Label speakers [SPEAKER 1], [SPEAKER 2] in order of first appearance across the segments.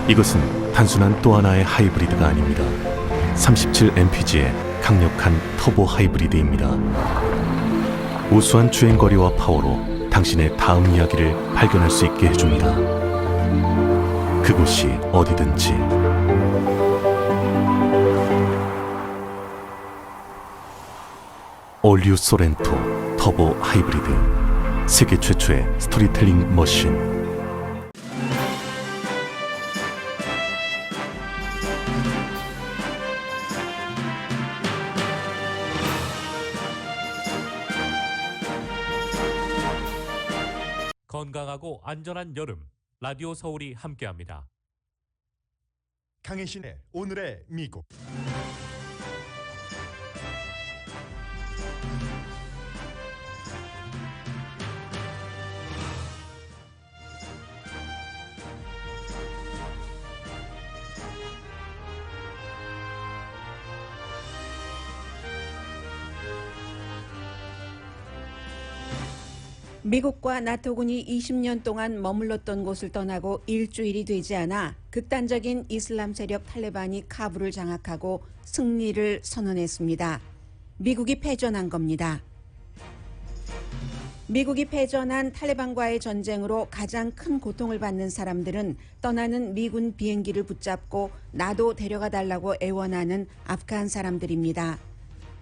[SPEAKER 1] 이것은 단순한 또 하나의 하이브리드가 아닙니다. 37mpg의 강력한 터보 하이브리드입니다. 우수한 주행거리와 파워로 당신의 다음 이야기를 발견할 수 있게 해줍니다. 그곳이 어디든지. 올류 소렌토 터보 하이브리드, 세계 최초의 스토리텔링 머신.
[SPEAKER 2] 건강하고 안전한 여름, 라디오 서울이 함께합니다.
[SPEAKER 3] 강혜신의 오늘의 미국.
[SPEAKER 4] 미국과 나토군이 20년 동안 머물렀던 곳을 떠나고 일주일이 되지 않아 극단적인 이슬람 세력 탈레반이 카불을 장악하고 승리를 선언했습니다. 미국이 패전한 겁니다. 미국이 패전한 탈레반과의 전쟁으로 가장 큰 고통을 받는 사람들은 떠나는 미군 비행기를 붙잡고 나도 데려가 달라고 애원하는 아프간 사람들입니다.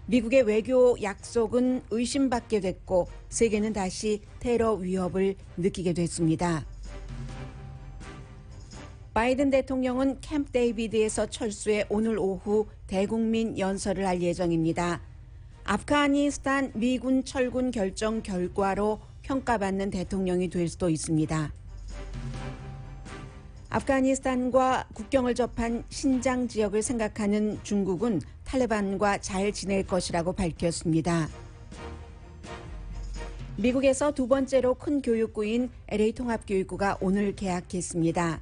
[SPEAKER 4] 미국의 외교 약속은 의심받게 됐고 세계는 다시 테러 위협을 느끼게 됐습니다. 바이든 대통령은 캠프 데이비드에서 철수해 오늘 오후 대국민 연설을 할 예정입니다. 아프가니스탄 미군 철군 결정 결과로 평가받는 대통령이 될 수도 있습니다. 아프가니스탄과 국경을 접한 신장 지역을 생각하는 중국은 탈레반과 잘 지낼 것이라고 밝혔습니다. 미국에서 두 번째로 큰 교육구인 LA 통합교육구가 오늘 개학했습니다.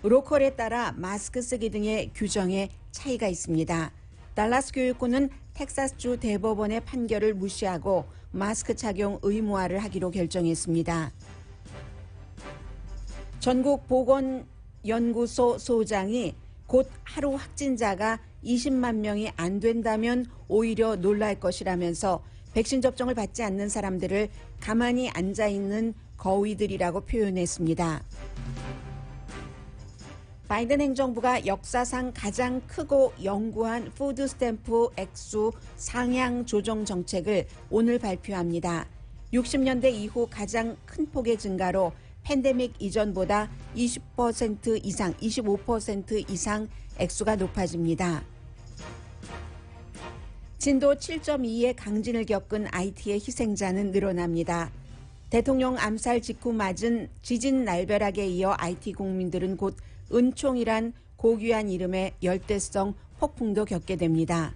[SPEAKER 4] 로컬에 따라 마스크 쓰기 등의 규정에 차이가 있습니다. 달라스 교육구는 텍사스주 대법원의 판결을 무시하고 마스크 착용 의무화를 하기로 결정했습니다. 전국 보건연구소 소장이 곧 하루 확진자가 20만 명이 안 된다면 오히려 놀랄 것이라면서 백신 접종을 받지 않는 사람들을 가만히 앉아있는 거위들이라고 표현했습니다. 바이든 행정부가 역사상 가장 크고 영구한 푸드 스탬프 액수 상향 조정 정책을 오늘 발표합니다. 60년대 이후 가장 큰 폭의 증가로 팬데믹 이전보다 20% 이상, 25% 이상 액수가 높아집니다. 진도 7.2의 강진을 겪은 IT의 희생자는 늘어납니다. 대통령 암살 직후 맞은 지진 날벼락에 이어 IT 국민들은 곧 은총이란 고귀한 이름의 열대성 폭풍도 겪게 됩니다.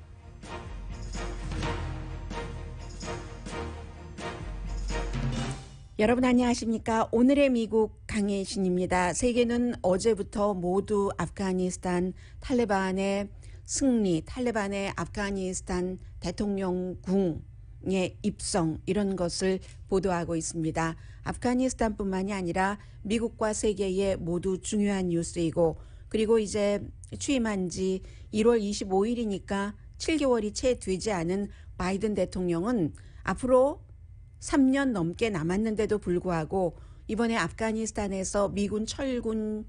[SPEAKER 4] 여러분 안녕하십니까? 오늘의 미국 강혜신입니다. 세계는 어제부터 모두 아프가니스탄 탈레반의 승리, 탈레반의 아프가니스탄 대통령궁의 입성 이런 것을 보도하고 있습니다. 아프가니스탄뿐만이 아니라 미국과 세계의 모두 중요한 뉴스이고 그리고 이제 취임한 지 1월 25일이니까 7개월이 채 되지 않은 바이든 대통령은 앞으로 3년 넘게 남았는데도 불구하고 이번에 아프가니스탄에서 미군 철군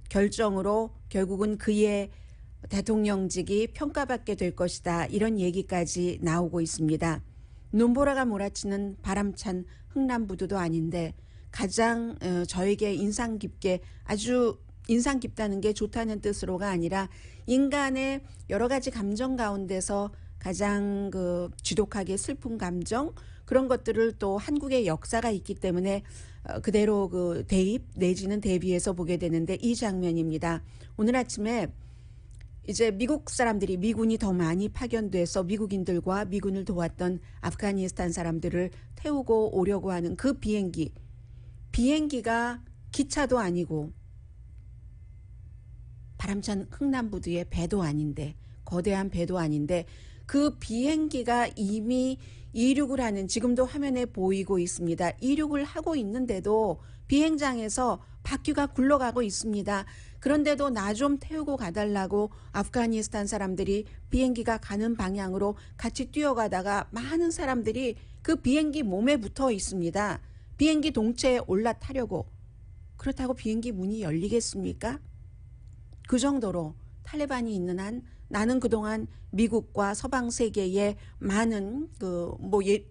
[SPEAKER 4] 결정으로 결국은 그의 대통령직이 평가받게 될 것이다. 이런 얘기까지 나오고 있습니다. 눈보라가 몰아치는 바람찬 흥남부두도 아닌데 가장 저에게 인상 깊게 아주 인상 깊다는 게 좋다는 뜻으로가 아니라 인간의 여러 가지 감정 가운데서 가장 지독하게 슬픈 감정 그런 것들을 또 한국의 역사가 있기 때문에 그대로 대입 내지는 대비해서 보게 되는데 이 장면입니다. 오늘 아침에 이제 미국 사람들이 미군이 더 많이 파견돼서 미국인들과 미군을 도왔던 아프가니스탄 사람들을 태우고 오려고 하는 그 비행기가 기차도 아니고 바람찬 흥남부두의 배도 아닌데 거대한 배도 아닌데 그 비행기가 이미 이륙을 하는, 지금도 화면에 보이고 있습니다. 이륙을 하고 있는데도 비행장에서 바퀴가 굴러가고 있습니다. 그런데도 나 좀 태우고 가달라고 아프가니스탄 사람들이 비행기가 가는 방향으로 같이 뛰어가다가 많은 사람들이 그 비행기 몸에 붙어 있습니다. 비행기 동체에 올라타려고. 그렇다고 비행기 문이 열리겠습니까? 그 정도로 탈레반이 있는 한 나는 그동안 미국과 서방 세계에 많은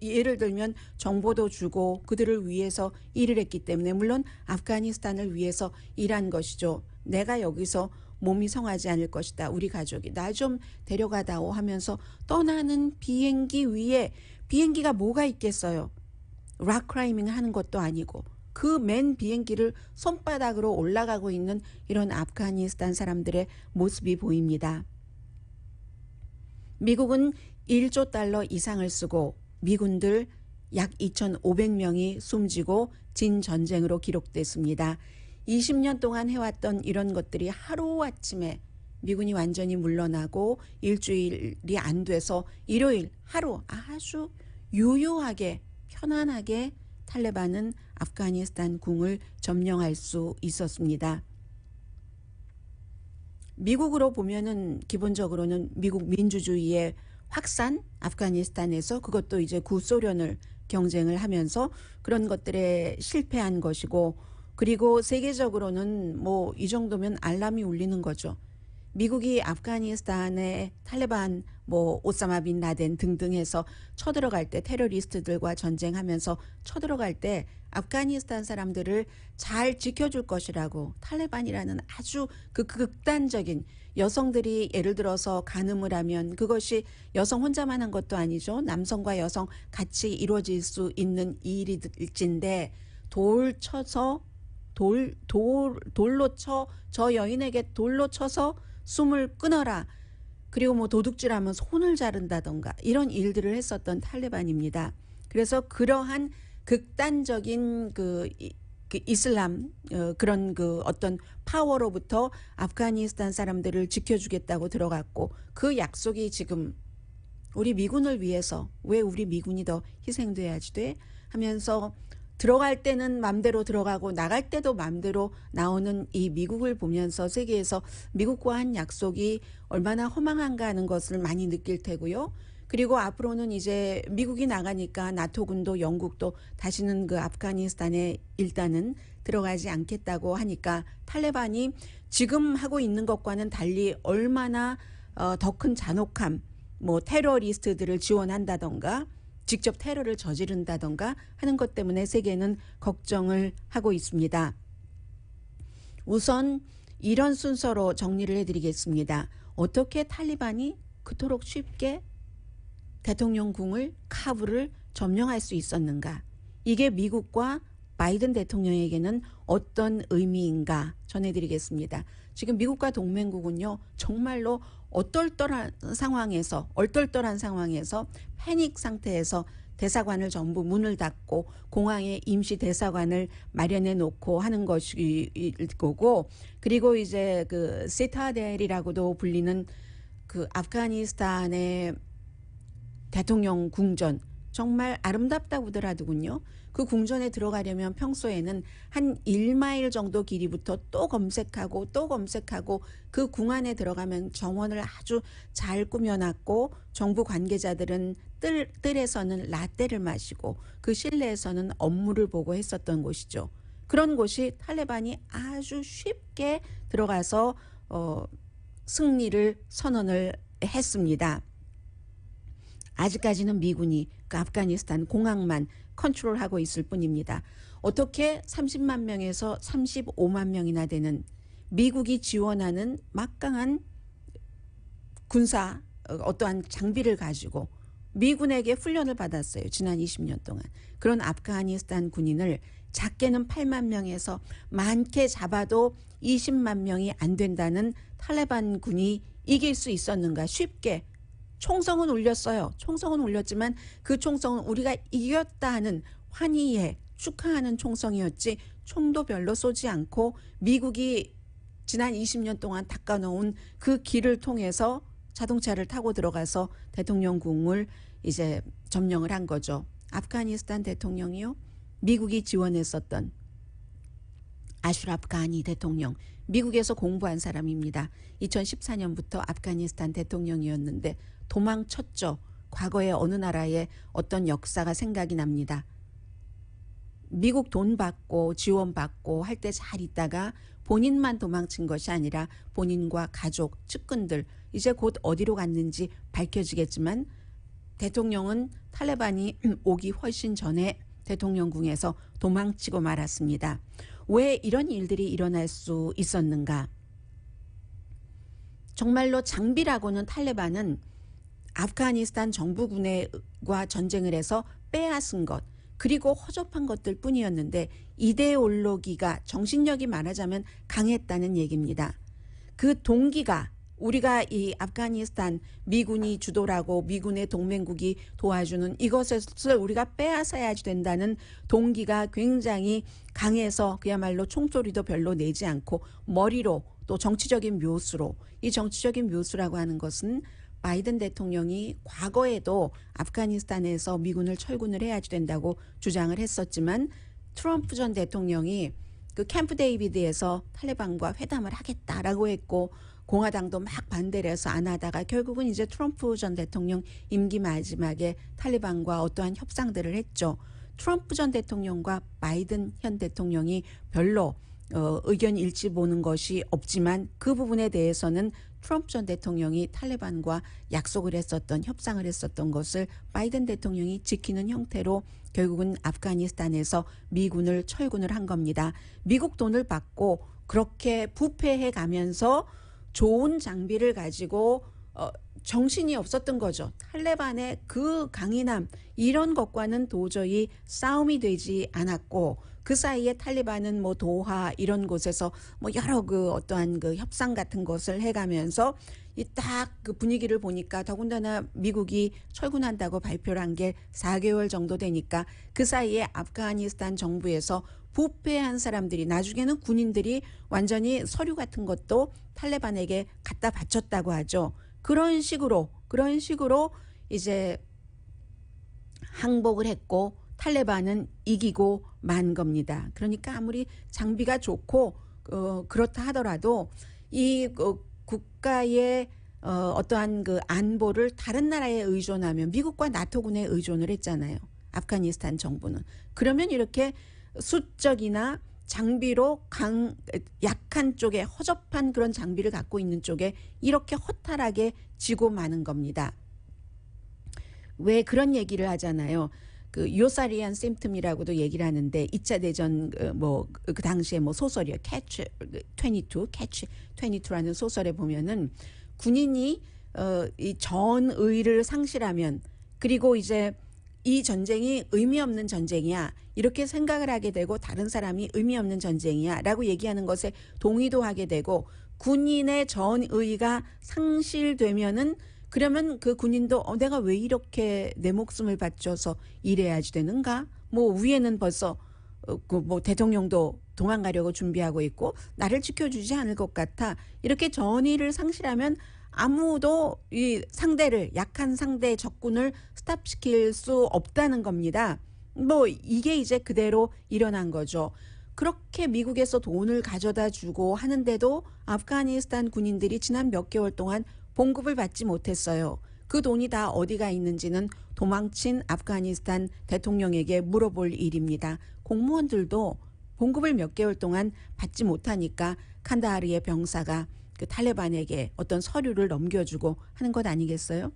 [SPEAKER 4] 예를 들면 정보도 주고 그들을 위해서 일을 했기 때문에, 물론 아프가니스탄을 위해서 일한 것이죠. 내가 여기서 몸이 성하지 않을 것이다. 우리 가족이 나 좀 데려가다오 하면서 떠나는 비행기 위에, 비행기가 뭐가 있겠어요? 락 클라이밍 하는 것도 아니고 그 맨 비행기를 손바닥으로 올라가고 있는 이런 아프가니스탄 사람들의 모습이 보입니다. 미국은 1조 달러 이상을 쓰고 미군들 약 2,500명이 숨지고 진 전쟁으로 기록됐습니다. 20년 동안 해왔던 이런 것들이 하루아침에 미군이 완전히 물러나고 일주일이 안 돼서 일요일 하루 아주 유효하게 편안하게 탈레반은 아프가니스탄 궁을 점령할 수 있었습니다. 미국으로 보면은 기본적으로는 미국 민주주의의 확산, 아프가니스탄에서 그것도 이제 구소련을 경쟁을 하면서 그런 것들에 실패한 것이고, 그리고 세계적으로는 뭐 이 정도면 알람이 울리는 거죠. 미국이 아프가니스탄에 탈레반, 오사마 빈 라덴 등등 해서 쳐들어갈 때, 테러리스트들과 전쟁하면서 쳐들어갈 때 아프가니스탄 사람들을 잘 지켜줄 것이라고, 탈레반이라는 아주 그 극단적인, 여성들이 예를 들어서 간음을 하면 그것이 여성 혼자만 한 것도 아니죠. 남성과 여성 같이 이루어질 수 있는 일일진데 돌로 쳐, 저 여인에게 돌로 쳐서 숨을 끊어라. 그리고 도둑질하면 손을 자른다던가 이런 일들을 했었던 탈레반입니다. 그래서 그러한 극단적인 그 이슬람 그런 어떤 파워로부터 아프가니스탄 사람들을 지켜주겠다고 들어갔고, 그 약속이 지금 우리 미군을 위해서 왜 우리 미군이 더 희생돼야지 돼 하면서 들어갈 때는 맘대로 들어가고 나갈 때도 맘대로 나오는 이 미국을 보면서 세계에서 미국과 한 약속이 얼마나 허망한가 하는 것을 많이 느낄 테고요. 그리고 앞으로는 이제 미국이 나가니까 나토군도 영국도 다시는 그 아프가니스탄에 일단은 들어가지 않겠다고 하니까 탈레반이 지금 하고 있는 것과는 달리 얼마나 더 큰 잔혹함, 테러리스트들을 지원한다던가 직접 테러를 저지른다던가 하는 것 때문에 세계는 걱정을 하고 있습니다. 우선 이런 순서로 정리를 해드리겠습니다. 어떻게 탈레반이 그토록 쉽게 대통령궁을, 카불을 점령할 수 있었는가? 이게 미국과 바이든 대통령에게는 어떤 의미인가 전해드리겠습니다. 지금 미국과 동맹국은요, 정말로 얼떨떨한 상황에서 패닉 상태에서 대사관을 전부 문을 닫고 공항에 임시 대사관을 마련해 놓고 하는 것일 거고, 그리고 이제 그 시타델이라고도 불리는 그 아프가니스탄의 대통령 궁전, 정말 아름답다고들 하더군요. 그 궁전에 들어가려면 평소에는 한 1마일 정도 길이부터 또 검색하고 그 궁 안에 들어가면 정원을 아주 잘 꾸며놨고 정부 관계자들은 뜰에서는 라떼를 마시고 그 실내에서는 업무를 보고 했었던 곳이죠. 그런 곳이 탈레반이 아주 쉽게 들어가서 승리를 선언을 했습니다. 아직까지는 미군이 그 아프가니스탄 공항만 컨트롤하고 있을 뿐입니다. 어떻게 30만 명에서 35만 명이나 되는 미국이 지원하는 막강한 군사 어떠한 장비를 가지고 미군에게 훈련을 받았어요. 지난 20년 동안. 그런 아프가니스탄 군인을 작게는 8만 명에서 많게 잡아도 20만 명이 안 된다는 탈레반 군이 이길 수 있었는가? 쉽게. 총성은 울렸어요. 총성은 울렸지만 그 총성은 우리가 이겼다 하는 환희에 축하하는 총성이었지 총도 별로 쏘지 않고 미국이 지난 20년 동안 닦아놓은 그 길을 통해서 자동차를 타고 들어가서 대통령궁을 이제 점령을 한 거죠. 아프가니스탄 대통령이요. 미국이 지원했었던 아슈라프 가니 대통령, 미국에서 공부한 사람입니다. 2014년부터 아프가니스탄 대통령이었는데 도망쳤죠. 과거에 어느 나라의 어떤 역사가 생각이 납니다. 미국 돈 받고 지원받고 할 때 잘 있다가 본인만 도망친 것이 아니라 본인과 가족, 측근들 이제 곧 어디로 갔는지 밝혀지겠지만 대통령은 탈레반이 오기 훨씬 전에 대통령궁에서 도망치고 말았습니다. 왜 이런 일들이 일어날 수 있었는가? 정말로 장비라고는 탈레반은 아프가니스탄 정부군과 전쟁을 해서 빼앗은 것, 그리고 허접한 것들 뿐이었는데 이데올로기가, 정신력이 말하자면 강했다는 얘기입니다. 그 동기가, 우리가 이 아프가니스탄 미군이 주도라고 미군의 동맹국이 도와주는 이것을 우리가 빼앗아야 된다는 동기가 굉장히 강해서 그야말로 총소리도 별로 내지 않고 머리로 또 정치적인 묘수로, 이 정치적인 묘수라고 하는 것은 바이든 대통령이 과거에도 아프가니스탄에서 미군을 철군을 해야 된다고 주장을 했었지만 트럼프 전 대통령이 그 캠프 데이비드에서 탈레반과 회담을 하겠다라고 했고 공화당도 막 반대를 해서 안 하다가 결국은 이제 트럼프 전 대통령 임기 마지막에 탈레반과 어떠한 협상들을 했죠. 트럼프 전 대통령과 바이든 현 대통령이 별로 의견 일치 보는 것이 없지만 그 부분에 대해서는 트럼프 전 대통령이 탈레반과 약속을 했었던, 협상을 했었던 것을 바이든 대통령이 지키는 형태로 결국은 아프가니스탄에서 미군을 철군을 한 겁니다. 미국 돈을 받고 그렇게 부패해 가면서 좋은 장비를 가지고 정신이 없었던 거죠. 탈레반의 그 강인함, 이런 것과는 도저히 싸움이 되지 않았고 그 사이에 탈레반은 뭐 도하 이런 곳에서 뭐 여러 그 어떠한 그 협상 같은 것을 해가면서 이 딱 그 분위기를 보니까 더군다나 미국이 철군한다고 발표를 한 게 4개월 정도 되니까 그 사이에 아프가니스탄 정부에서 부패한 사람들이, 나중에는 군인들이 완전히 서류 같은 것도 탈레반에게 갖다 바쳤다고 하죠. 그런 식으로 이제 항복을 했고 탈레반은 이기고 만 겁니다. 그러니까 아무리 장비가 좋고 그렇다 하더라도 이 국가의 어떠한 그 안보를 다른 나라에 의존하면, 미국과 나토군에 의존을 했잖아요. 아프가니스탄 정부는. 그러면 이렇게 수적이나 장비로 약한 쪽에, 허접한 그런 장비를 갖고 있는 쪽에 이렇게 허탈하게 지고 마는 겁니다. 왜 그런 얘기를 하잖아요. 그 요사리안 심텀이라고도 얘기를 하는데 2차 대전 그 당시에 뭐 소설이요. Catch 22라는 소설에 보면은 군인이 이 전의를 상실하면, 그리고 이제 이 전쟁이 의미 없는 전쟁이야 이렇게 생각을 하게 되고 다른 사람이 의미 없는 전쟁이야 라고 얘기하는 것에 동의도 하게 되고, 군인의 전의가 상실되면은 그러면 그 군인도 내가 왜 이렇게 내 목숨을 바쳐서 일해야지 되는가? 뭐 위에는 벌써 뭐 대통령도 도망가려고 준비하고 있고 나를 지켜주지 않을 것 같아. 이렇게 전의를 상실하면 아무도 이 상대를, 약한 상대 적군을 스탑시킬 수 없다는 겁니다. 뭐 이게 이제 그대로 일어난 거죠. 그렇게 미국에서 돈을 가져다 주고 하는데도 아프가니스탄 군인들이 지난 몇 개월 동안 봉급을 받지 못했어요. 그 돈이 다 어디가 있는지는 도망친 아프가니스탄 대통령에게 물어볼 일입니다. 공무원들도 봉급을 몇 개월 동안 받지 못하니까 칸다하르의 병사가 그 탈레반에게 어떤 서류를 넘겨주고 하는 것 아니겠어요?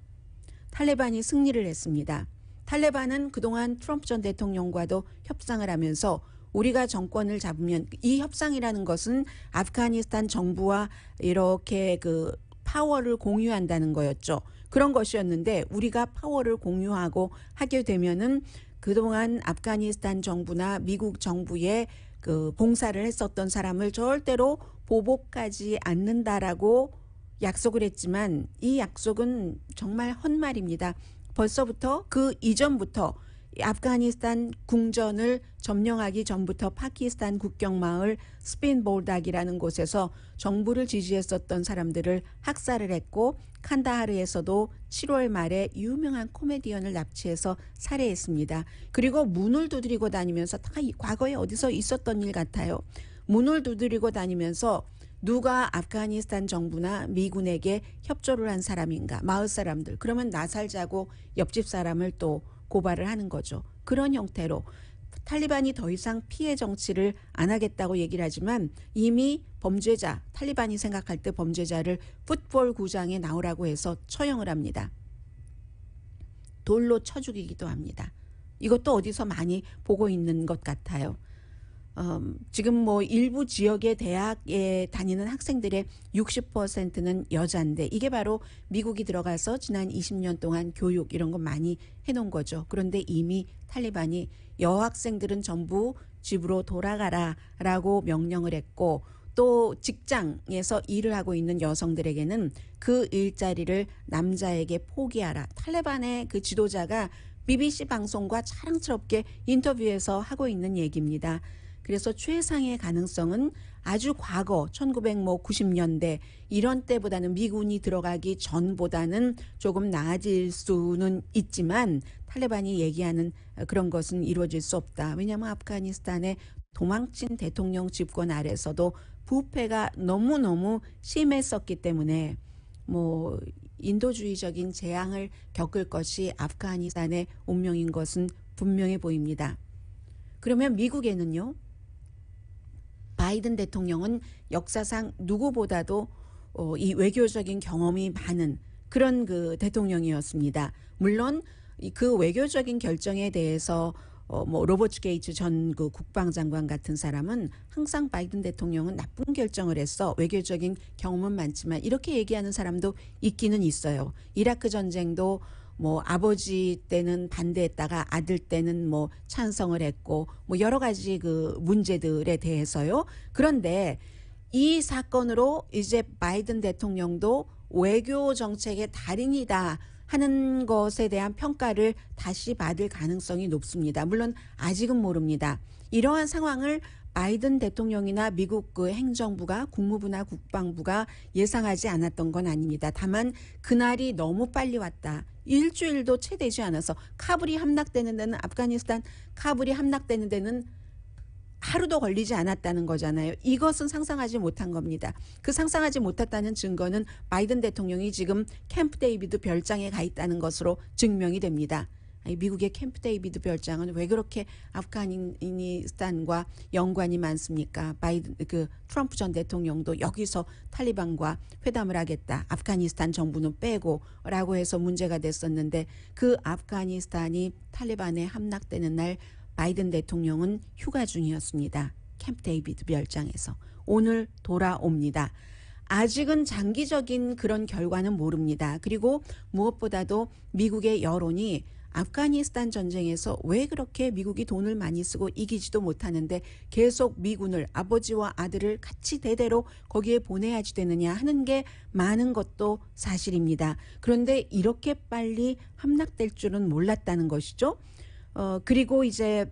[SPEAKER 4] 탈레반이 승리를 했습니다. 탈레반은 그동안 트럼프 전 대통령과도 협상을 하면서 우리가 정권을 잡으면, 이 협상이라는 것은 아프가니스탄 정부와 이렇게 그 파워를 공유한다는 거였죠. 그런 것이었는데 우리가 파워를 공유하고 하게 되면은 그동안 아프가니스탄 정부나 미국 정부에 그 봉사를 했었던 사람을 절대로 보복하지 않는다라고 약속을 했지만 이 약속은 정말 헛말입니다. 벌써부터 그 이전부터 아프가니스탄 궁전을 점령하기 전부터 파키스탄 국경 마을 스핀볼닥이라는 곳에서 정부를 지지했었던 사람들을 학살을 했고, 칸다하르에서도 7월 말에 유명한 코미디언을 납치해서 살해했습니다. 그리고 문을 두드리고 다니면서 다 과거에 어디서 있었던 일 같아요. 문을 두드리고 다니면서 누가 아프가니스탄 정부나 미군에게 협조를 한 사람인가, 마을 사람들, 그러면 나 살자고 옆집 사람을 또 고발을 하는 거죠. 그런 형태로 탈리반이 더 이상 피해 정치를 안 하겠다고 얘기를 하지만 이미 범죄자, 탈리반이 생각할 때 범죄자를 풋볼 구장에 나오라고 해서 처형을 합니다. 돌로 쳐 죽이기도 합니다. 이것도 어디서 많이 보고 있는 것 같아요. 지금 뭐 일부 지역의 대학에 다니는 학생들의 60%는 여자인데, 이게 바로 미국이 들어가서 지난 20년 동안 교육 이런 거 많이 해놓은 거죠. 그런데 이미 탈리반이 여학생들은 전부 집으로 돌아가라라고 명령을 했고, 또 직장에서 일을 하고 있는 여성들에게는 그 일자리를 남자에게 포기하라. 탈리반의 그 지도자가 BBC 방송과 자랑스럽게 인터뷰에서 하고 있는 얘기입니다. 그래서 최상의 가능성은 아주 과거 1990년대 이런 때보다는, 미군이 들어가기 전보다는 조금 나아질 수는 있지만 탈리반이 얘기하는 그런 것은 이루어질 수 없다. 왜냐하면 아프가니스탄의 도망친 대통령 집권 아래서도 부패가 너무너무 심했었기 때문에 뭐 인도주의적인 재앙을 겪을 것이 아프가니스탄의 운명인 것은 분명해 보입니다. 그러면 미국에는요, 바이든 대통령은 역사상 누구보다도 이 외교적인 경험이 많은 그런 그 대통령이었습니다. 물론 그 외교적인 결정에 대해서 뭐 로버트 게이츠 전 그 국방장관 같은 사람은 항상 바이든 대통령은 나쁜 결정을 했어, 외교적인 경험은 많지만, 이렇게 얘기하는 사람도 있기는 있어요. 이라크 전쟁도 뭐 아버지 때는 반대했다가 아들 때는 뭐 찬성을 했고, 뭐 여러 가지 그 문제들에 대해서요. 그런데 이 사건으로 이제 바이든 대통령도 외교 정책의 달인이다 하는 것에 대한 평가를 다시 받을 가능성이 높습니다. 물론 아직은 모릅니다. 이러한 상황을 바이든 대통령이나 미국 그 행정부가, 국무부나 국방부가 예상하지 않았던 건 아닙니다. 다만 그날이 너무 빨리 왔다. 일주일도 채 되지 않아서, 카불이 함락되는 데는, 아프가니스탄 카불이 함락되는 데는 하루도 걸리지 않았다는 거잖아요. 이것은 상상하지 못한 겁니다. 그 상상하지 못했다는 증거는 바이든 대통령이 지금 캠프 데이비드 별장에 가 있다는 것으로 증명이 됩니다. 미국의 캠프 데이비드 별장은 왜 그렇게 아프가니스탄과 연관이 많습니까? 트럼프 전 대통령도 여기서 탈리반과 회담을 하겠다, 아프가니스탄 정부는 빼고라고 해서 문제가 됐었는데, 그 아프가니스탄이 탈리반에 함락되는 날 바이든 대통령은 휴가 중이었습니다. 캠프 데이비드 별장에서. 오늘 돌아옵니다. 아직은 장기적인 그런 결과는 모릅니다. 그리고 무엇보다도 미국의 여론이 아프가니스탄 전쟁에서 왜 그렇게 미국이 돈을 많이 쓰고 이기지도 못하는데 계속 미군을, 아버지와 아들을 같이 대대로 거기에 보내야지 되느냐 하는 게 많은 것도 사실입니다. 그런데 이렇게 빨리 함락될 줄은 몰랐다는 것이죠. 그리고 이제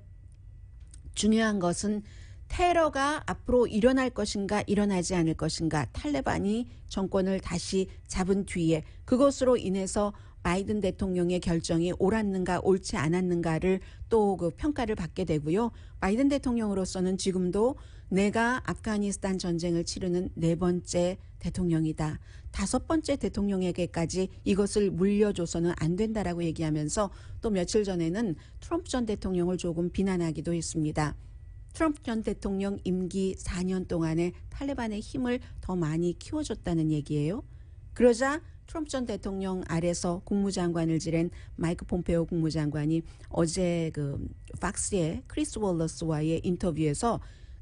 [SPEAKER 4] 중요한 것은 테러가 앞으로 일어날 것인가 일어나지 않을 것인가, 탈레반이 정권을 다시 잡은 뒤에 그것으로 인해서 바이든 대통령의 결정이 옳았는가 옳지 않았는가를 또 그 평가를 받게 되고요. 바이든 대통령으로서는 지금도 내가 아프가니스탄 전쟁을 치르는 4번째 대통령이다, 5번째 대통령에게까지 이것을 물려줘서는 안 된다라고 얘기하면서, 또 며칠 전에는 트럼프 전 대통령을 조금 비난하기도 했습니다. 트럼프 전 대통령 임기 4년 동안에 탈레반의 힘을 더 많이 키워줬다는 얘기예요. 그러자 트럼프 전 대통령 아래서 국무장관을 지낸 마이크 폼페오 국무장관이 어제 그 팍스의 크리스 월러스와의 인터뷰에서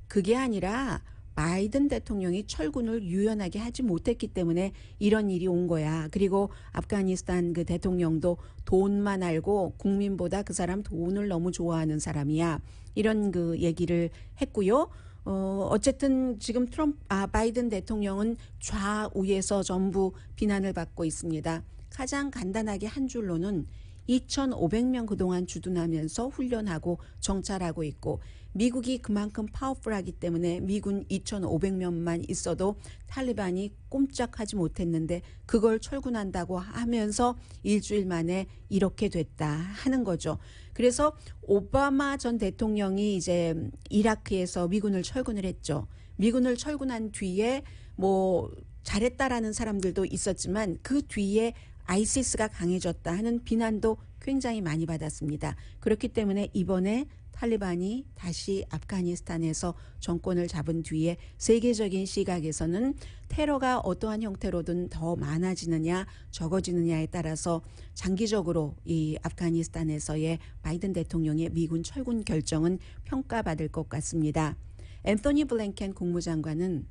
[SPEAKER 4] 그게 아니라 바이든 대통령이 철군을 유연하게 하지 못했기 때문에 이런 일이 온 거야. 그리고 아프가니스탄 그 대통령도 돈만 알고 국민보다 그 사람 돈을 너무 좋아하는 사람이야. 이런 그 얘기를 했고요. 어쨌든 지금 바이든 대통령은 좌우에서 전부 비난을 받고 있습니다. 가장 간단하게 한 줄로는 2,500명 그동안 주둔하면서 훈련하고 정찰하고 있고, 미국이 그만큼 파워풀하기 때문에 미군 2,500명만 있어도 탈리반이 꼼짝하지 못했는데 그걸 철군한다고 하면서 일주일 만에 이렇게 됐다 하는 거죠. 그래서 오바마 전 대통령이 이제 이라크에서 미군을 철군을 했죠. 미군을 철군한 뒤에 뭐 잘했다라는 사람들도 있었지만 그 뒤에 아이시스가 강해졌다 하는 비난도 굉장히 많이 받았습니다. 그렇기 때문에 이번에 탈리반이 다시 아프가니스탄에서 정권을 잡은 뒤에 세계적인 시각에서는 테러가 어떠한 형태로든 더 많아지느냐 적어지느냐에 따라서 장기적으로 이 아프가니스탄에서의 바이든 대통령의 미군 철군 결정은 평가받을 것 같습니다. 앤토니 블랭켄 국무장관은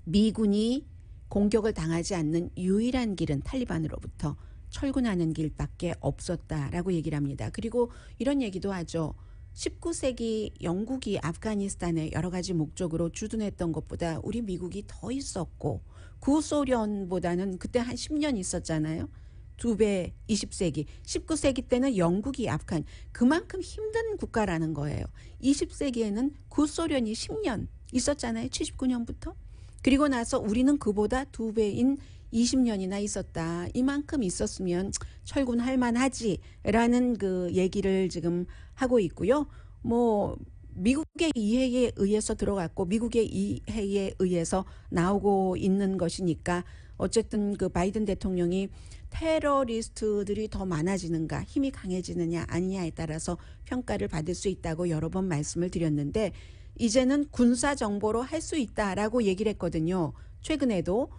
[SPEAKER 4] 미군이 공격을 당하지 않는 유일한 길은 탈리반으로부터 철군하는 길밖에 없었다라고 얘기를 합니다. 그리고 이런 얘기도 하죠. 19세기 영국이 아프가니스탄에 여러 가지 목적으로 주둔했던 것보다 우리 미국이 더 있었고, 구소련보다는 그때 한 10년 있었잖아요. 2배 20세기. 19세기 때는 영국이 아프간 그만큼 힘든 국가라는 거예요. 20세기에는 구소련이 10년 있었잖아요. 79년부터. 그리고 나서 우리는 그보다 2배인 20년이나 있었다. 이만큼 있었으면 철군할 만하지라는 그 얘기를 지금 하고 있고요. 뭐 미국의 이해에 의해서 들어갔고 미국의 이해에 의해서 나오고 있는 것이니까 어쨌든 그 바이든 대통령이 테러리스트들이 더 많아지는가, 힘이 강해지느냐 아니냐에 따라서 평가를 받을 수 있다고 여러 번 말씀을 드렸는데, 이제는 군사 정보로 할 수 있다라고 얘기를 했거든요. 최근에도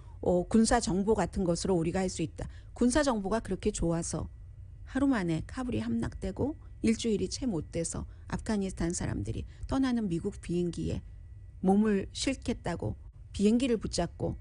[SPEAKER 4] 군사 정보 같은 것으로 우리가 할 수 있다. 군사 정보가 그렇게 좋아서 하루 만에 카불이 함락되고 일주일이 채 못 돼서 아프가니스탄 사람들이 떠나는 미국 비행기에 몸을 실겠다고 비행기를 붙잡고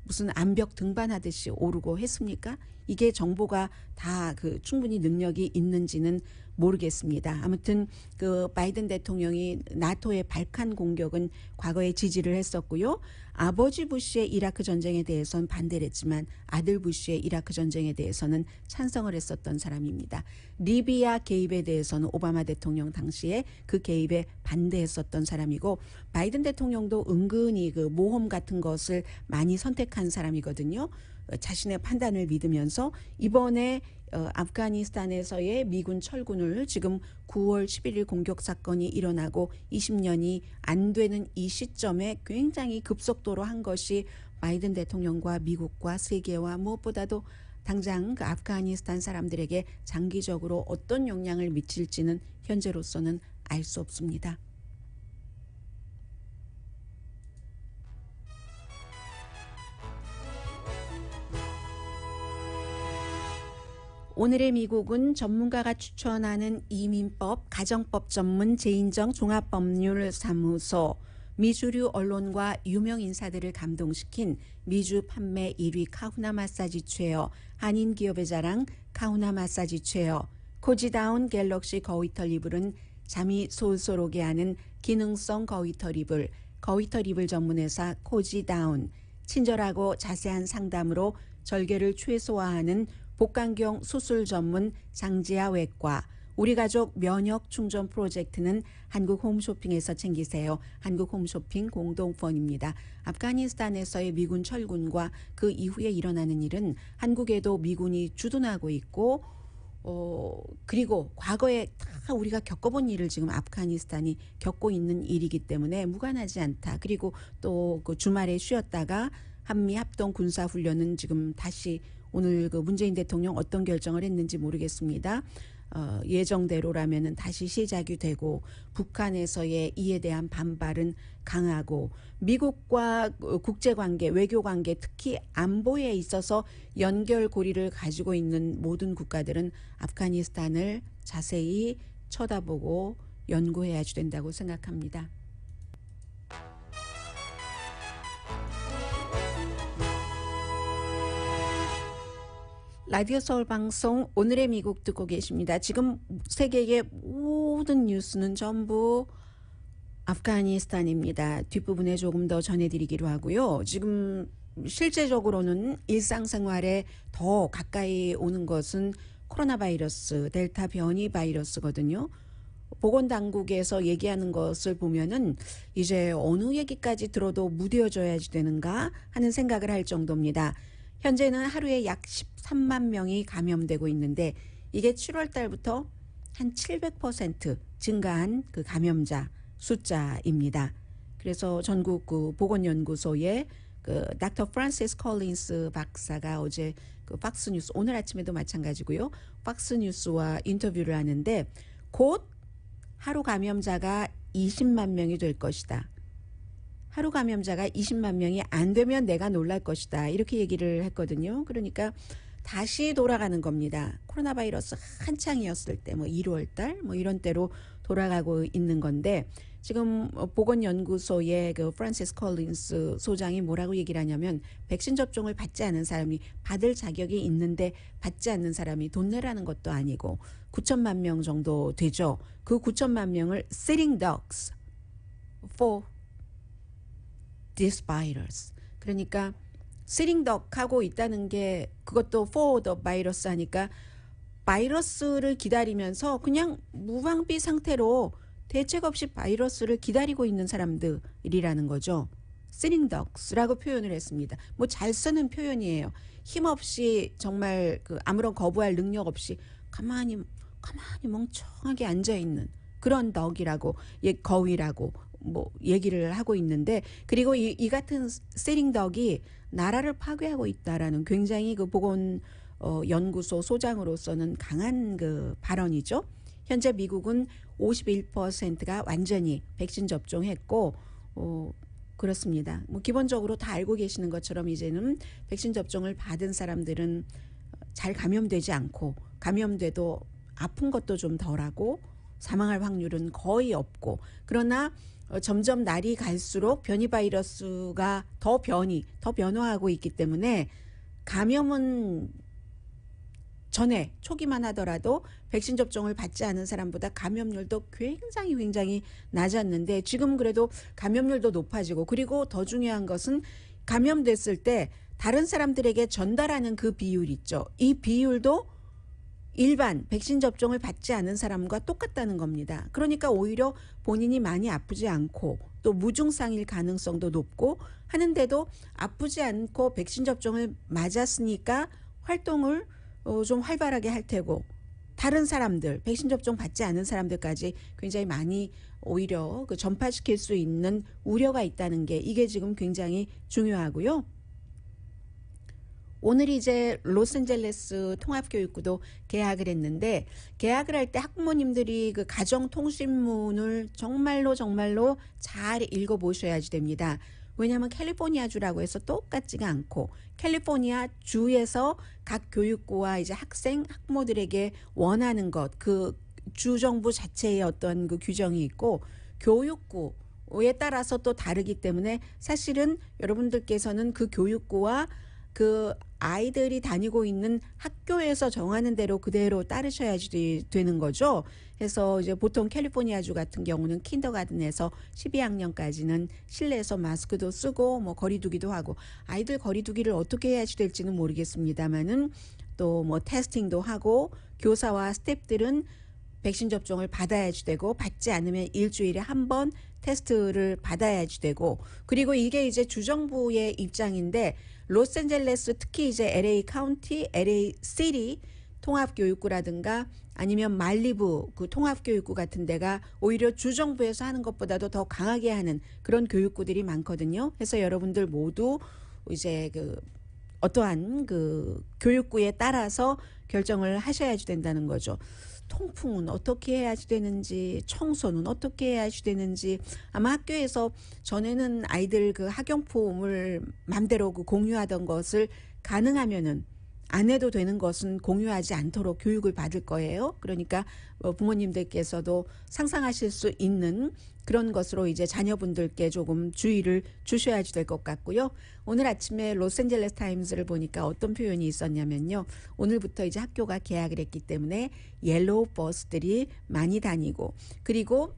[SPEAKER 4] 무슨 암벽 등반하듯이 오르고 했습니까? 이게 정보가 다 그 충분히 능력이 있는지는 모르겠습니다. 아무튼 그 바이든 대통령이 나토의 발칸 공격은 과거에 지지를 했었고요. 아버지 부시의 이라크 전쟁에 대해서는 반대를 했지만 아들 부시의 이라크 전쟁에 대해서는 찬성을 했었던 사람입니다. 리비아 개입에 대해서는 오바마 대통령 당시에 그 개입에 반대했었던 사람이고, 바이든 대통령도 은근히 그 모험 같은 것을 많이 선택한 사람이거든요. 자신의 판단을 믿으면서 이번에 아프가니스탄에서의 미군 철군을 지금 9월 11일 공격 사건이 일어나고 20년이 안 되는 이 시점에 굉장히 급속도로 한 것이 바이든 대통령과 미국과 세계와 무엇보다도 당장 그 아프가니스탄 사람들에게 장기적으로 어떤 영향을 미칠지는 현재로서는 알 수 없습니다. 오늘의 미국은 전문가가 추천하는 이민법, 가정법 전문 제인정 종합법률사무소, 미주류 언론과 유명 인사들을 감동시킨 미주 판매 1위 카후나 마사지 체어, 한인 기업의 자랑 카후나 마사지 체어, 코지다운 갤럭시 거위털 이불은 잠이 솔솔 오게 하는 기능성 거위털 이불, 거위털 이불 전문회사 코지다운, 친절하고 자세한 상담으로 절개를 최소화하는 복강경 수술 전문 장지아 외과, 우리 가족 면역 충전 프로젝트는 한국 홈쇼핑에서 챙기세요. 한국 홈쇼핑 공동펀입니다. 아프가니스탄에서의 미군 철군과 그 이후에 일어나는 일은 한국에도 미군이 주둔하고 있고, 그리고 과거에 다 우리가 겪어본 일을 지금 아프가니스탄이 겪고 있는 일이기 때문에 무관하지 않다. 그리고 또 그 주말에 쉬었다가 한미 합동 군사 훈련은 지금 다시 오늘 그 문재인 대통령 어떤 결정을 했는지 모르겠습니다. 예정대로라면은 다시 시작이 되고, 북한에서의 이에 대한 반발은 강하고, 미국과 국제관계, 외교관계, 특히 안보에 있어서 연결고리를 가지고 있는 모든 국가들은 아프가니스탄을 자세히 쳐다보고 연구해야 된다고 생각합니다. 라디오 서울 방송 오늘의 미국 듣고 계십니다. 지금 세계의 모든 뉴스는 전부 아프가니스탄입니다. 뒷부분에 조금 더 전해드리기로 하고요. 지금 실제적으로는 일상생활에 더 가까이 오는 것은 코로나 바이러스, 델타 변이 바이러스거든요. 보건당국에서 얘기하는 것을 보면은 이제 어느 얘기까지 들어도 무뎌져야지 되는가 하는 생각을 할 정도입니다. 현재는 하루에 약 13만 명이 감염되고 있는데 이게 7월 달부터 한 700% 증가한 그 감염자 숫자입니다. 그래서 전국 그 보건연구소의 그 닥터 프란시스 콜린스 박사가 어제 그 팍스뉴스 오늘 아침에도 마찬가지고요. 팍스뉴스와 인터뷰를 하는데 곧 하루 감염자가 20만 명이 될 것이다. 하루 감염자가 20만 명이 안 되면 내가 놀랄 것이다. 이렇게 얘기를 했거든요. 그러니까 다시 돌아가는 겁니다. 코로나 바이러스 한창이었을 때 뭐 1월 달 뭐 이런 때로 돌아가고 있는 건데 지금 보건연구소의 그 프란시스 콜린스 소장이 뭐라고 얘기를 하냐면 백신 접종을 받지 않은 사람이 받을 자격이 있는데 받지 않는 사람이 돈 내라는 것도 아니고 9천만 명 정도 되죠. 그 9천만 명을 sitting ducks for this virus. 그러니까 sitting duck 하고 있다는 게 그것도 for the virus 하니까 바이러스를 기다리면서 그냥 무방비 상태로 대책 없이 바이러스를 기다리고 있는 사람들이라는 거죠. sitting ducks라고 표현을 했습니다. 뭐 잘 쓰는 표현이에요. 힘없이 정말 그 아무런 거부할 능력 없이 가만히 멍청하게 앉아 있는 그런 덕이라고 거위라고 뭐 얘기를 하고 있는데 그리고 이 같은 sitting duck이 나라를 파괴하고 있다라는 굉장히 그 보건 연구소 소장으로서는 강한 그 발언이죠. 현재 미국은 51%가 완전히 백신 접종했고 그렇습니다. 뭐 기본적으로 다 알고 계시는 것처럼 이제는 백신 접종을 받은 사람들은 잘 감염되지 않고 감염돼도 아픈 것도 좀 덜하고 사망할 확률은 거의 없고 그러나 점점 날이 갈수록 변이 바이러스가 더 변화하고 있기 때문에 감염은 전에 초기만 하더라도 백신 접종을 받지 않은 사람보다 감염률도 굉장히 낮았는데 지금 그래도 감염률도 높아지고 그리고 더 중요한 것은 감염됐을 때 다른 사람들에게 전달하는 그 비율 있죠. 이 비율도 일반 백신 접종을 받지 않은 사람과 똑같다는 겁니다. 그러니까 오히려 본인이 많이 아프지 않고 또 무증상일 가능성도 높고 하는데도 아프지 않고 백신 접종을 맞았으니까 활동을 좀 활발하게 할 테고 다른 사람들 백신 접종 받지 않은 사람들까지 굉장히 많이 오히려 그 전파시킬 수 있는 우려가 있다는 게 이게 지금 굉장히 중요하고요. 오늘 이제 로스앤젤레스 통합교육구도 개학을 했는데 개학을 할 때 학부모님들이 그 가정통신문을 정말로 잘 읽어보셔야지 됩니다. 왜냐하면 캘리포니아주라고 해서 똑같지가 않고 캘리포니아 주에서 각 교육부와 이제 학부모들에게 원하는 것, 그 주정부 자체의 어떤 그 규정이 있고 교육구에 따라서 또 다르기 때문에 사실은 여러분들께서는 그 교육구와 그 아이들이 다니고 있는 학교에서 정하는 대로 그대로 따르셔야지 되는 거죠. 그래서 이제 보통 캘리포니아주 같은 경우는 킨더가든에서 12학년까지는 실내에서 마스크도 쓰고 뭐 거리두기도 하고 아이들 거리두기를 어떻게 해야지 될지는 모르겠습니다만은 또 뭐 테스팅도 하고 교사와 스태프들은 백신 접종을 받아야지 되고 받지 않으면 일주일에 한 번 테스트를 받아야지 되고 그리고 이게 이제 주정부의 입장인데 로스앤젤레스 특히 이제 LA 카운티, LA 시티 통합교육구라든가 아니면 말리부 그 통합교육구 같은 데가 오히려 주정부에서 하는 것보다도 더 강하게 하는 그런 교육구들이 많거든요. 그래서 여러분들 모두 이제 그 어떠한 그 교육구에 따라서 결정을 하셔야지 된다는 거죠. 통풍은 어떻게 해야지 되는지, 청소는 어떻게 해야지 되는지 아마 학교에서 전에는 아이들 그 학용품을 맘대로 그 공유하던 것을 가능하면은 안 해도 되는 것은 공유하지 않도록 교육을 받을 거예요. 그러니까 부모님들께서도 상상하실 수 있는 그런 것으로 이제 자녀분들께 조금 주의를 주셔야지 될 것 같고요. 오늘 아침에 로스앤젤레스 타임스를 보니까 어떤 표현이 있었냐면요. 오늘부터 이제 학교가 개학을 했기 때문에 옐로우 버스들이 많이 다니고 그리고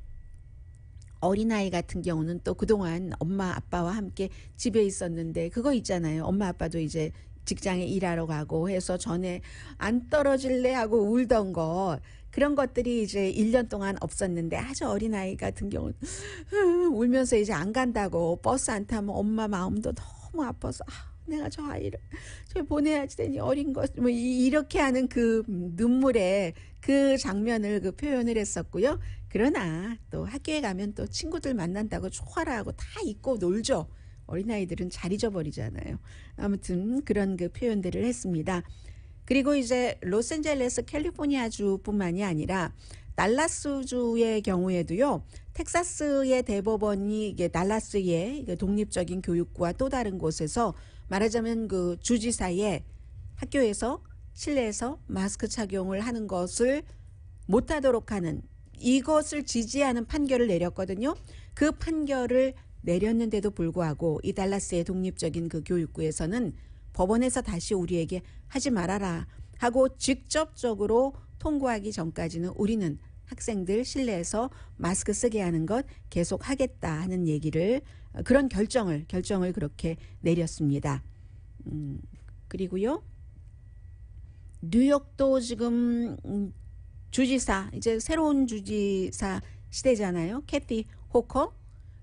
[SPEAKER 4] 어린아이 같은 경우는 또 그동안 엄마 아빠와 함께 집에 있었는데 그거 있잖아요. 엄마 아빠도 이제 직장에 일하러 가고 해서 전에 안 떨어질래 하고 울던 것, 그런 것들이 이제 1년 동안 없었는데, 아주 어린아이 같은 경우는 울면서 이제 안 간다고, 버스 안 타면 엄마 마음도 너무 아파서 내가 저 아이를 저 보내야지 되니 어린 것, 뭐 이렇게 하는 그 눈물의 그 장면을 그 표현을 했었고요. 그러나 또 학교에 가면 또 친구들 만난다고 좋아라 하고 다 잊고 놀죠. 어린아이들은 잘 잊어버리잖아요. 아무튼 그런 그 표현들을 했습니다. 그리고 이제 로스앤젤레스 캘리포니아주뿐만이 아니라 달라스주의 경우에도요. 텍사스의 대법원이 이게 달라스의 독립적인 교육부와 또 다른 곳에서 말하자면 그 주지사의 학교에서 실내에서 마스크 착용을 하는 것을 못하도록 하는, 이것을 지지하는 판결을 내렸거든요. 그 판결을 내렸는데도 불구하고 이 달라스의 독립적인 그 교육부에서는 법원에서 다시 우리에게 하지 말아라 하고 직접적으로 통고하기 전까지는 우리는 학생들 실내에서 마스크 쓰게 하는 것 계속 하겠다 하는 얘기를, 그런 결정을 그렇게 내렸습니다. 그리고요. 뉴욕도 지금 주지사, 이제 새로운 주지사 시대잖아요. 캐티 호커,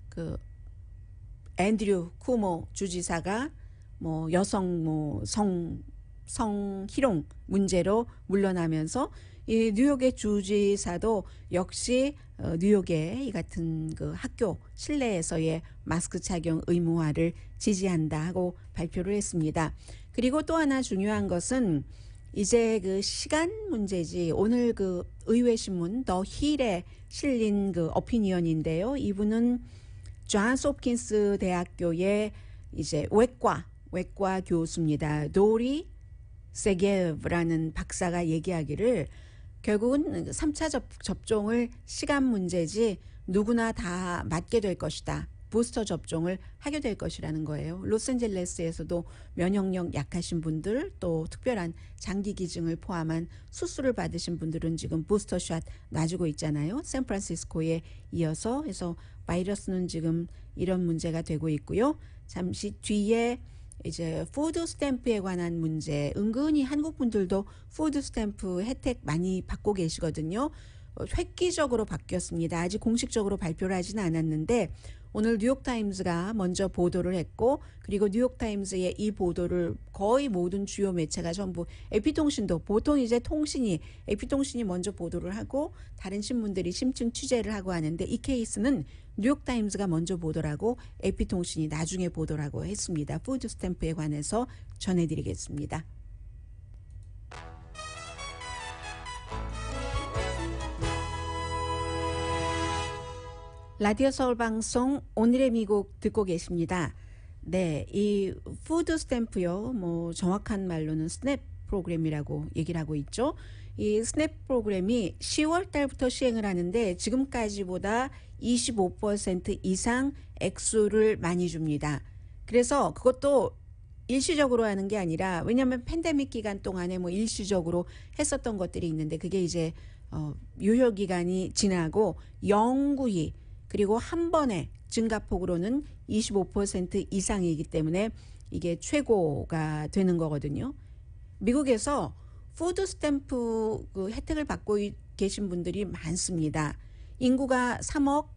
[SPEAKER 4] 그 앤드류 쿠모 주지사가 뭐 여성 뭐 성희롱 문제로 물러나면서 이 뉴욕의 주지사도 역시 뉴욕의 이 같은 그 학교 실내에서의 마스크 착용 의무화를 지지한다 하고 발표를 했습니다. 그리고 또 하나 중요한 것은 이제 그 시간 문제지. 오늘 그 의회 신문 더 힐에 실린 그 어피니언인데요. 이분은 존스 홉킨스 대학교의 이제 외과 교수입니다. 도리 세게브라는 박사가 얘기하기를 결국은 3차 접종을 시간 문제지 누구나 다 맞게 될 것이다. 부스터 접종을 하게 될 것이라는 거예요. 로스앤젤레스에서도 면역력 약하신 분들, 또 특별한 장기 기증을 포함한 수술을 받으신 분들은 지금 부스터샷 놔주고 있잖아요. 샌프란시스코에 이어서 해서 바이러스는 지금 이런 문제가 되고 있고요. 잠시 뒤에 이제 푸드 스탬프에 관한 문제, 은근히 한국 분들도 푸드 스탬프 혜택 많이 받고 계시거든요. 획기적으로 바뀌었습니다. 아직 공식적으로 발표를 하지는 않았는데 오늘 뉴욕타임즈가 먼저 보도를 했고, 그리고 뉴욕타임즈의 이 보도를 거의 모든 주요 매체가 전부, AP통신도 보통 이제 AP통신이 먼저 보도를 하고 다른 신문들이 심층 취재를 하고 하는데, 이 케이스는 뉴욕타임즈가 먼저 보도를 하고 AP통신이 나중에 보도를 하고 했습니다. 푸드 스탬프에 관해서 전해드리겠습니다. 라디오 서울 방송 오늘의 미국 듣고 계십니다. 네, 이 푸드 스탬프요. 뭐 정확한 말로는 스냅 프로그램이라고 얘기를 하고 있죠. 이 스냅 프로그램이 10월 달부터 시행을 하는데 지금까지보다 25% 이상 액수를 많이 줍니다. 그래서 그것도 일시적으로 하는 게 아니라, 왜냐하면 팬데믹 기간 동안에 뭐 일시적으로 했었던 것들이 있는데 그게 이제 유효 기간이 지나고 영구히, 그리고 한 번에 증가폭으로는 25% 이상이기 때문에 이게 최고가 되는 거거든요. 미국에서 푸드 스탬프 그 혜택을 받고 계신 분들이 많습니다. 인구가 3억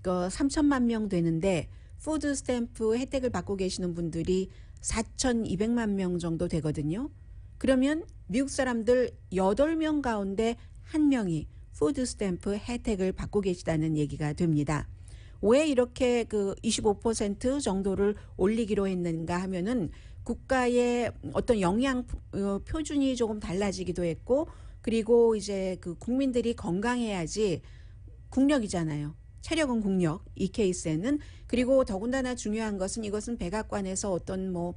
[SPEAKER 4] 3천만 명 되는데 푸드 스탬프 혜택을 받고 계시는 분들이 4,200만 명 정도 되거든요. 그러면 미국 사람들 8명 가운데 1명이 푸드 스탬프 혜택을 받고 계시다는 얘기가 됩니다. 왜 이렇게 그 25% 정도를 올리기로 했는가 하면은 국가의 어떤 영양 표준이 조금 달라지기도 했고, 그리고 이제 그 국민들이 건강해야지 국력이잖아요. 체력은 국력, 이 케이스에는. 그리고 더군다나 중요한 것은, 이것은 백악관에서 어떤 뭐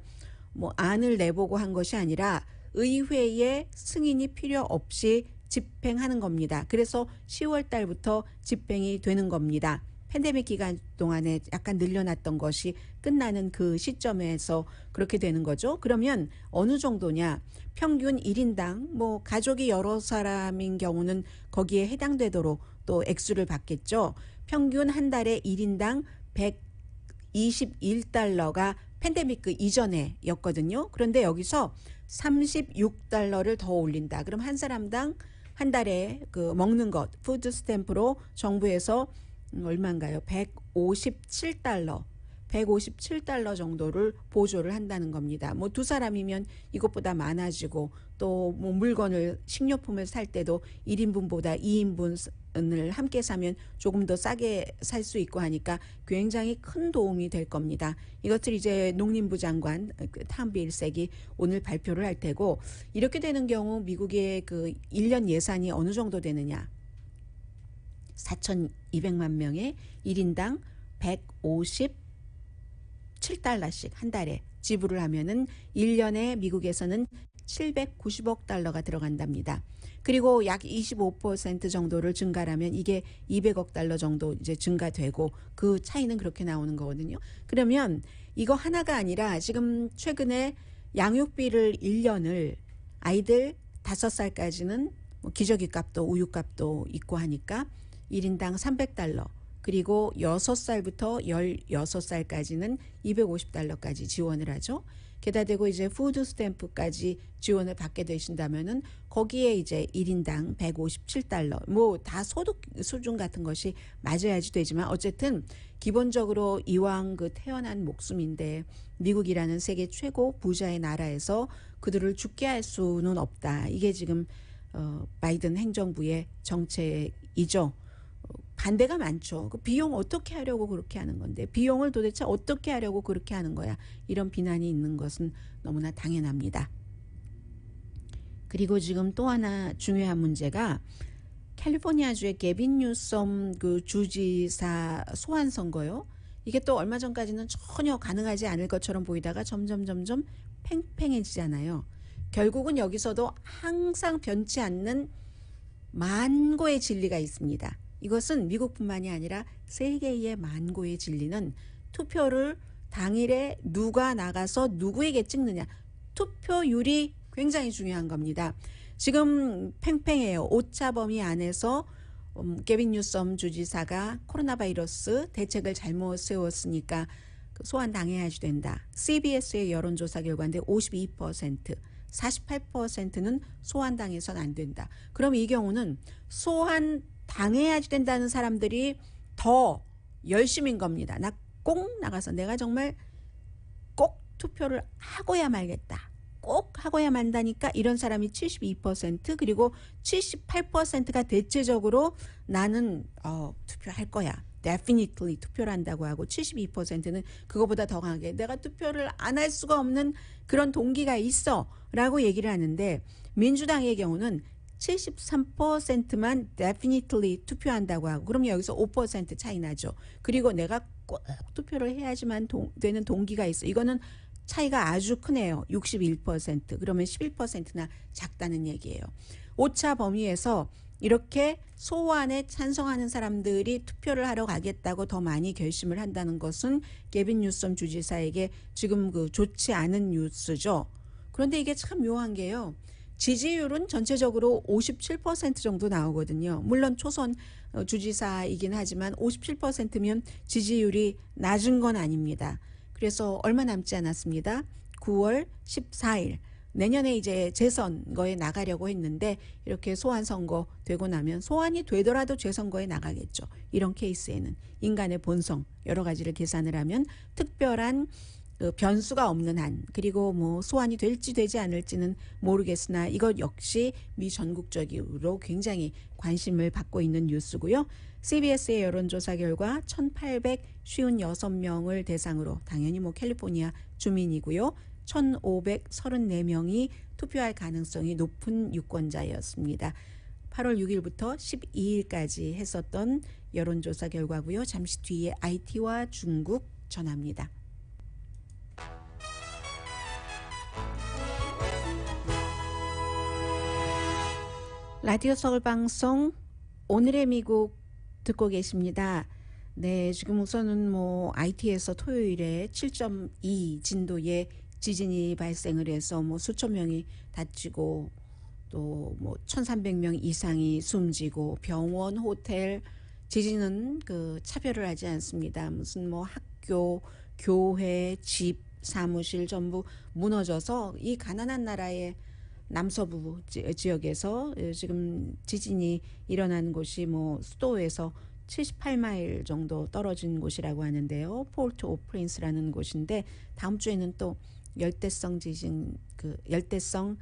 [SPEAKER 4] 안을 내보고 한 것이 아니라 의회의 승인이 필요 없이 집행하는 겁니다. 그래서 10월 달부터 집행이 되는 겁니다. 팬데믹 기간 동안에 약간 늘려놨던 것이 끝나는 그 시점에서 그렇게 되는 거죠. 그러면 어느 정도냐? 평균 1인당 뭐 가족이 여러 사람인 경우는 거기에 해당되도록 또 액수를 받겠죠. 평균 한 달에 1인당 $121가 팬데믹 그 이전에였거든요. 그런데 여기서 $36를 더 올린다. 그럼 한 사람당 한 달에 그 먹는 것 푸드 스탬프로 정부에서 얼마인가요? $157 정도를 보조를 한다는 겁니다. 뭐 두 사람이면 이것보다 많아지고 또 뭐 물건을 식료품을 살 때도 1인분보다 2인분을 함께 사면 조금 더 싸게 살 수 있고 하니까 굉장히 큰 도움이 될 겁니다. 이것을 이제 농림부 장관 탐비 일색이 오늘 발표를 할 테고, 이렇게 되는 경우 미국의 그 1년 예산이 어느 정도 되느냐? 4,200만 명에 1인당 157달러씩 한 달에 지불을 하면은 1년에 미국에서는 $790억 들어간답니다. 그리고 약 25% 정도를 증가하면 이게 $200억 정도 이제 증가되고, 그 차이는 그렇게 나오는 거거든요. 그러면 이거 하나가 아니라 지금 최근에 양육비를 1년을 아이들 5살까지는 뭐 기저귀 값도 우유 값도 있고 하니까 1인당 $300, 그리고 6살부터 16살까지는 $250까지 지원을 하죠. 게다가 되고 이제 푸드 스탬프까지 지원을 받게 되신다면은 거기에 이제 1인당 $157, 뭐 다 소득 수준 같은 것이 맞아야지 되지만 어쨌든 기본적으로 이왕 그 태어난 목숨인데 미국이라는 세계 최고 부자의 나라에서 그들을 죽게 할 수는 없다. 이게 지금 바이든 행정부의 정책이죠. 반대가 많죠. 그 비용 어떻게 하려고 그렇게 하는 건데, 비용을 도대체 어떻게 하려고 그렇게 하는 거야. 이런 비난이 있는 것은 너무나 당연합니다. 그리고 지금 또 하나 중요한 문제가 캘리포니아주의 게빈 뉴섬 그 주지사 소환 선거요. 이게 또 얼마 전까지는 전혀 가능하지 않을 것처럼 보이다가 점점 팽팽해지잖아요. 결국은 여기서도 항상 변치 않는 만고의 진리가 있습니다. 이것은 미국뿐만이 아니라 세계의 만고의 진리는 투표를 당일에 누가 나가서 누구에게 찍느냐, 투표율이 굉장히 중요한 겁니다. 지금 팽팽해요. 오차 범위 안에서 게빈 뉴섬 주지사가 코로나 바이러스 대책을 잘못 세웠으니까 소환당해야지 된다. CBS의 여론조사 결과인데 52%, 48%는 소환당해서는 안 된다. 그럼 이 경우는 소환당해야지 된다는 사람들이 더 열심인 겁니다. 나 꼭 나가서 내가 정말 꼭 투표를 하고야 말겠다. 꼭 하고야 만다니까 이런 사람이 72%, 그리고 78%가 대체적으로 나는 투표할 거야. definitely 투표를 한다고 하고, 72%는 그거보다 더 강하게 내가 투표를 안 할 수가 없는 그런 동기가 있어 라고 얘기를 하는데, 민주당의 경우는 73%만 definitely 투표한다고 하고, 그럼 여기서 5% 차이 나죠. 그리고 내가 꼭 투표를 해야지만 되는 동기가 있어. 이거는 차이가 아주 크네요. 61%. 그러면 11%나 작다는 얘기예요. 오차 범위에서 이렇게 소환에 찬성하는 사람들이 투표를 하러 가겠다고 더 많이 결심을 한다는 것은 게빈 뉴섬 주지사에게 지금 그 좋지 않은 뉴스죠. 그런데 이게 참 묘한 게요. 지지율은 전체적으로 57% 정도 나오거든요. 물론 초선 주지사이긴 하지만 57%면 지지율이 낮은 건 아닙니다. 그래서 얼마 남지 않았습니다. 9월 14일. 내년에 이제 재선거에 나가려고 했는데 이렇게 소환 선거 되고 나면, 소환이 되더라도 재선거에 나가겠죠. 이런 케이스에는 인간의 본성 여러 가지를 계산을 하면 특별한 변수가 없는 한, 그리고 뭐 소환이 될지 되지 않을지는 모르겠으나 이것 역시 미 전국적으로 굉장히 관심을 받고 있는 뉴스고요. CBS의 여론조사 결과 1,856명을 대상으로, 당연히 뭐 캘리포니아 주민이고요. 1,534명이 투표할 가능성이 높은 유권자였습니다. 8월 6일부터 12일까지 했었던 여론조사 결과고요. 잠시 뒤에 IT와 중국 전합니다. 라디오 서울 방송 오늘의 미국 듣고 계십니다. 네, 지금 우선은 뭐 IT에서 토요일에 7.2 진도의 지진이 발생을 해서 뭐 수천 명이 다치고 또 뭐 1,300명 이상이 숨지고, 병원, 호텔, 지진은 그 차별을 하지 않습니다. 무슨 뭐 학교, 교회, 집, 사무실 전부 무너져서 이 가난한 나라의 남서부 지역에서 지금 지진이 일어난 곳이 뭐 수도에서 78마일 정도 떨어진 곳이라고 하는데요. 포르트 오 프린스라는 곳인데 다음 주에는 또 열대성 지진, 그 열대성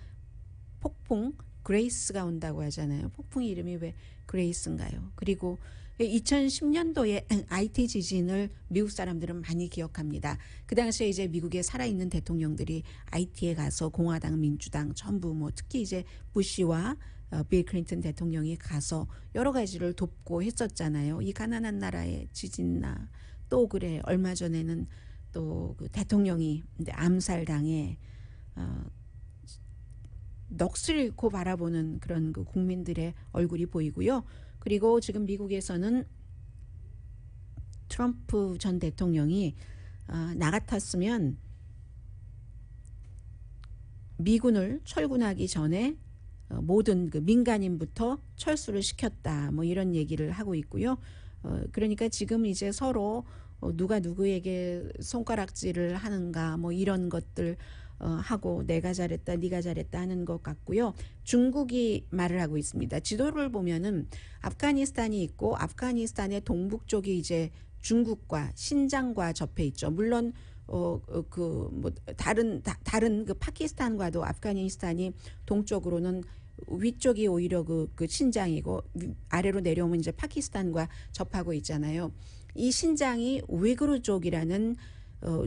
[SPEAKER 4] 폭풍 그레이스가 온다고 하잖아요. 폭풍 이름이 왜 그레이스인가요? 그리고 2010년도에 IT 지진을 미국 사람들은 많이 기억합니다. 그 당시에 이제 미국에 살아있는 대통령들이 IT에 가서 공화당, 민주당 전부 뭐 특히 이제 부시와 빌 클린턴 대통령이 가서 여러 가지를 돕고 했었잖아요. 이 가난한 나라의 지진나 또 그래 얼마 전에는 또 그 대통령이 암살당해 넋을 잃고 바라보는 그런 그 국민들의 얼굴이 보이고요. 그리고 지금 미국에서는 트럼프 전 대통령이 나 같았으면 미군을 철군하기 전에 모든 그 민간인부터 철수를 시켰다. 뭐 이런 얘기를 하고 있고요. 그러니까 지금 이제 서로 누가 누구에게 손가락질을 하는가 뭐 이런 것들 하고 내가 잘했다 네가 잘했다 하는 것 같고요. 중국이 말을 하고 있습니다. 지도를 보면은 아프가니스탄이 있고 아프가니스탄의 동북 쪽이 이제 중국과 신장과 접해 있죠. 물론 그 뭐 다른 그 파키스탄과도 아프가니스탄이 동쪽으로는 위쪽이 오히려 그 신장이고 아래로 내려오면 이제 파키스탄과 접하고 있잖아요. 이 신장이 우이그르 쪽이라는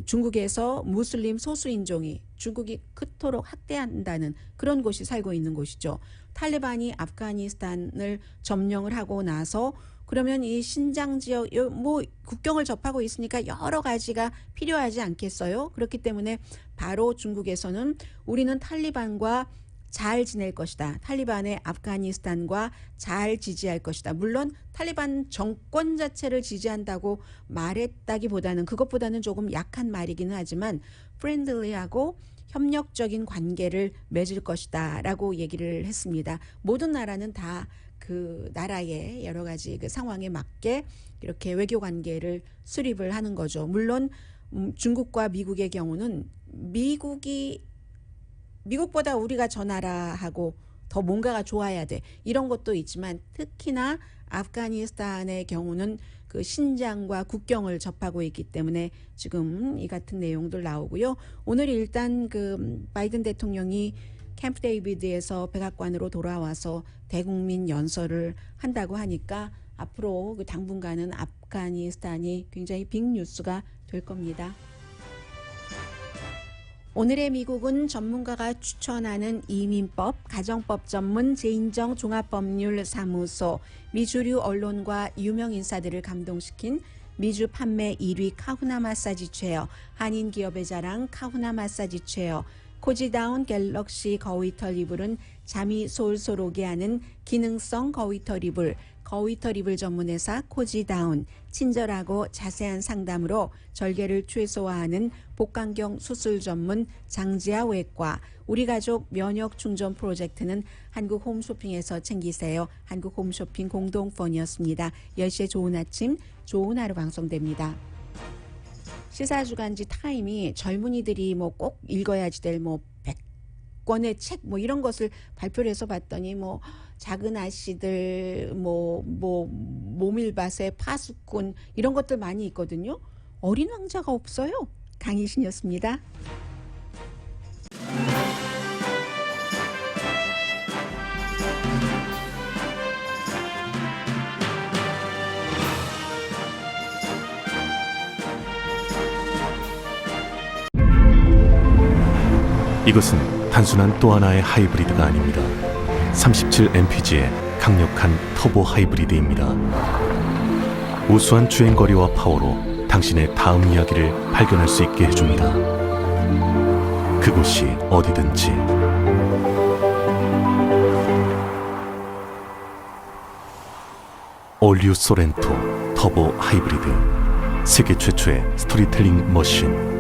[SPEAKER 4] 중국에서 무슬림 소수인종이 중국이 그토록 학대한다는 그런 곳이 살고 있는 곳이죠. 탈레반이 아프가니스탄을 점령을 하고 나서 그러면 이 신장 지역 뭐 국경을 접하고 있으니까 여러 가지가 필요하지 않겠어요? 그렇기 때문에 바로 중국에서는 우리는 탈리반과 잘 지낼 것이다. 탈리반의 아프가니스탄과 잘 지지할 것이다. 물론 탈리반 정권 자체를 지지한다고 말했다기보다는 그것보다는 조금 약한 말이기는 하지만 프렌들리하고 협력적인 관계를 맺을 것이다 라고 얘기를 했습니다. 모든 나라는 다 그 나라의 여러 가지 그 상황에 맞게 이렇게 외교 관계를 수립을 하는 거죠. 물론 중국과 미국의 경우는 미국보다 우리가 저 나라하고 더 뭔가가 좋아야 돼. 이런 것도 있지만 특히나 아프가니스탄의 경우는 그 신장과 국경을 접하고 있기 때문에 지금 이 같은 내용들 나오고요. 오늘 일단 그 바이든 대통령이 캠프 데이비드에서 백악관으로 돌아와서 대국민 연설을 한다고 하니까 앞으로 그 당분간은 아프가니스탄이 굉장히 빅뉴스가 될 겁니다. 오늘의 미국은 전문가가 추천하는 이민법, 가정법 전문 제인정 종합법률사무소, 미주류 언론과 유명 인사들을 감동시킨 미주 판매 1위 카후나 마사지 체어, 한인 기업의 자랑 카후나 마사지 체어, 코지다운 갤럭시 거위털 이불은 잠이 솔솔 오게 하는 기능성 거위털 이불, 거위털 이불 전문회사 코지다운, 친절하고 자세한 상담으로 절개를 최소화하는 복강경 수술 전문 장지아 외과, 우리 가족 면역 충전 프로젝트는 한국 홈쇼핑에서 챙기세요. 한국 홈쇼핑 공동폰이었습니다. 10시에 좋은 아침, 좋은 하루 방송됩니다. 시사주간지 타임이 젊은이들이 뭐 꼭 읽어야지 될 뭐 100권의 책 뭐 이런 것을 발표를 해서 봤더니 뭐 작은 아씨들 뭐 모밀밭의 파수꾼 이런 것들 많이 있거든요. 어린 왕자가 없어요. 강희신이었습니다.
[SPEAKER 1] 이것은 단순한 또 하나의 하이브리드가 아닙니다. 37mpg의 강력한 터보 하이브리드입니다. 우수한 주행거리와 파워로 당신의 다음 이야기를 발견할 수 있게 해줍니다. 그곳이 어디든지. 올류 소렌토 터보 하이브리드, 세계 최초의 스토리텔링 머신.